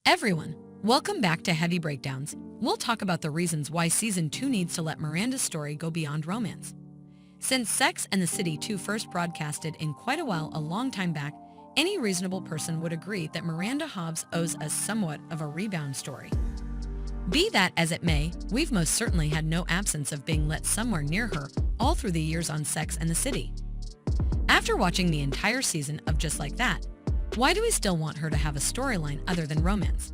Everyone, welcome back to Heavy Breakdowns. We'll talk about the reasons why Season 2 needs to let Miranda's story go beyond romance. Since Sex and the City 2 first broadcasted in quite a while a long time back, any reasonable person would agree that Miranda Hobbs owes us somewhat of a rebound story. Be that as it may, we've most certainly had no absence of being let somewhere near her all through the years on Sex and the City. After watching the entire season of Just Like That, why do we still want her to have a storyline other than romance?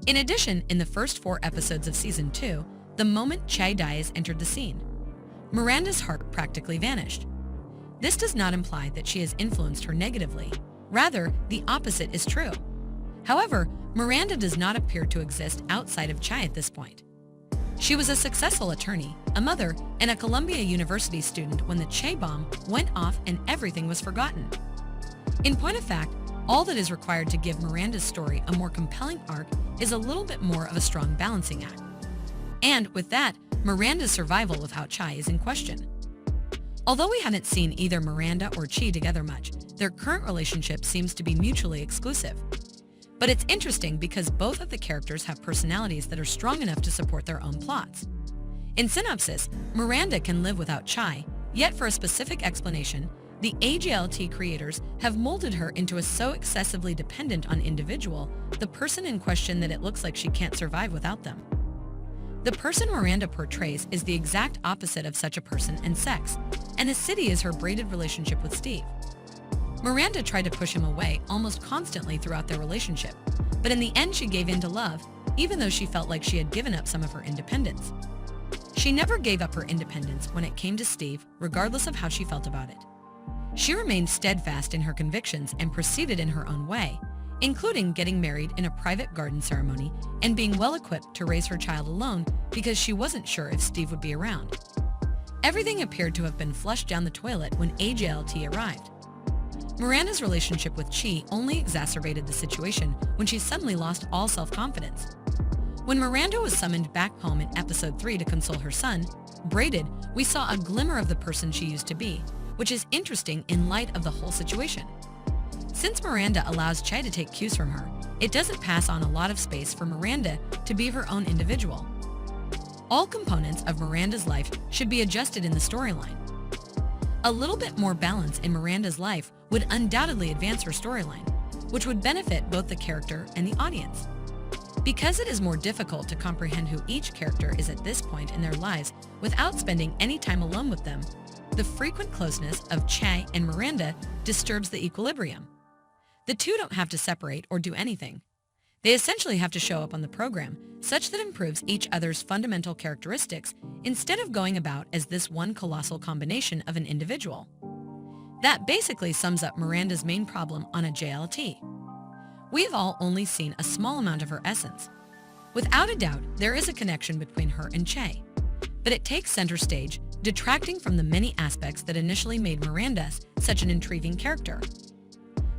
In addition, in the first 4 episodes of Season 2, the moment Che dies entered the scene, Miranda's heart practically vanished. This does not imply that she has influenced her negatively. Rather, the opposite is true. However, Miranda does not appear to exist outside of Che at this point. She was a successful attorney, a mother, and a Columbia University student when the Che bomb went off and everything was forgotten. In point of fact, all that is required to give Miranda's story a more compelling arc is a little bit more of a strong balancing act. And with that, Miranda's survival without Che is in question. Although we haven't seen either Miranda or Che together much, their current relationship seems to be mutually exclusive. But it's interesting because both of the characters have personalities that are strong enough to support their own plots. In synopsis, Miranda can live without Che, yet for a specific explanation, the AJLT creators have molded her into a so excessively dependent on individual, the person in question, that it looks like she can't survive without them. The person Miranda portrays is the exact opposite of such a person in Sex, and the City is her braided relationship with Steve. Miranda tried to push him away almost constantly throughout their relationship, but in the end she gave in to love, even though she felt like she had given up some of her independence. She never gave up her independence when it came to Steve, regardless of how she felt about it. She remained steadfast in her convictions and proceeded in her own way, including getting married in a private garden ceremony and being well-equipped to raise her child alone because she wasn't sure if Steve would be around. Everything appeared to have been flushed down the toilet when AJLT arrived. Miranda's relationship with Che only exacerbated the situation when she suddenly lost all self-confidence. When Miranda was summoned back home in episode 3 to console her son, braided, we saw a glimmer of the person she used to be, which is interesting in light of the whole situation. Since Miranda allows Che to take cues from her, it doesn't pass on a lot of space for Miranda to be her own individual. All components of Miranda's life should be adjusted in the storyline. A little bit more balance in Miranda's life would undoubtedly advance her storyline, which would benefit both the character and the audience. Because it is more difficult to comprehend who each character is at this point in their lives without spending any time alone with them, the frequent closeness of Che and Miranda disturbs the equilibrium. The two don't have to separate or do anything. They essentially have to show up on the program such that improves each other's fundamental characteristics instead of going about as this one colossal combination of an individual. That basically sums up Miranda's main problem on a JLT. We've all only seen a small amount of her essence. Without a doubt, there is a connection between her and Che, but it takes center stage, detracting from the many aspects that initially made Miranda such an intriguing character.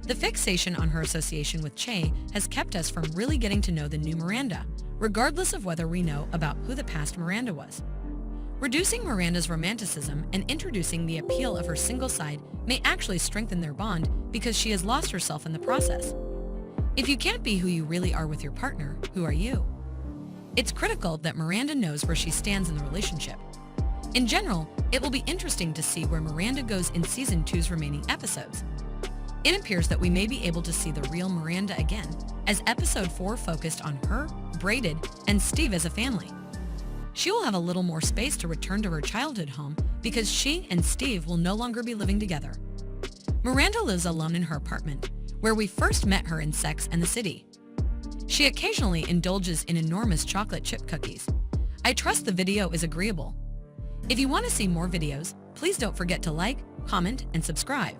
The fixation on her association with Che has kept us from really getting to know the new Miranda, regardless of whether we know about who the past Miranda was. Reducing Miranda's romanticism and introducing the appeal of her single side may actually strengthen their bond because she has lost herself in the process. If you can't be who you really are with your partner, who are you? It's critical that Miranda knows where she stands in the relationship. In general, it will be interesting to see where Miranda goes in Season 2's remaining episodes. It appears that we may be able to see the real Miranda again, as Episode 4 focused on her, Braided, and Steve as a family. She will have a little more space to return to her childhood home because she and Steve will no longer be living together. Miranda lives alone in her apartment, where we first met her in Sex and the City. She occasionally indulges in enormous chocolate chip cookies. I trust the video is agreeable. If you want to see more videos, please don't forget to like, comment, and subscribe.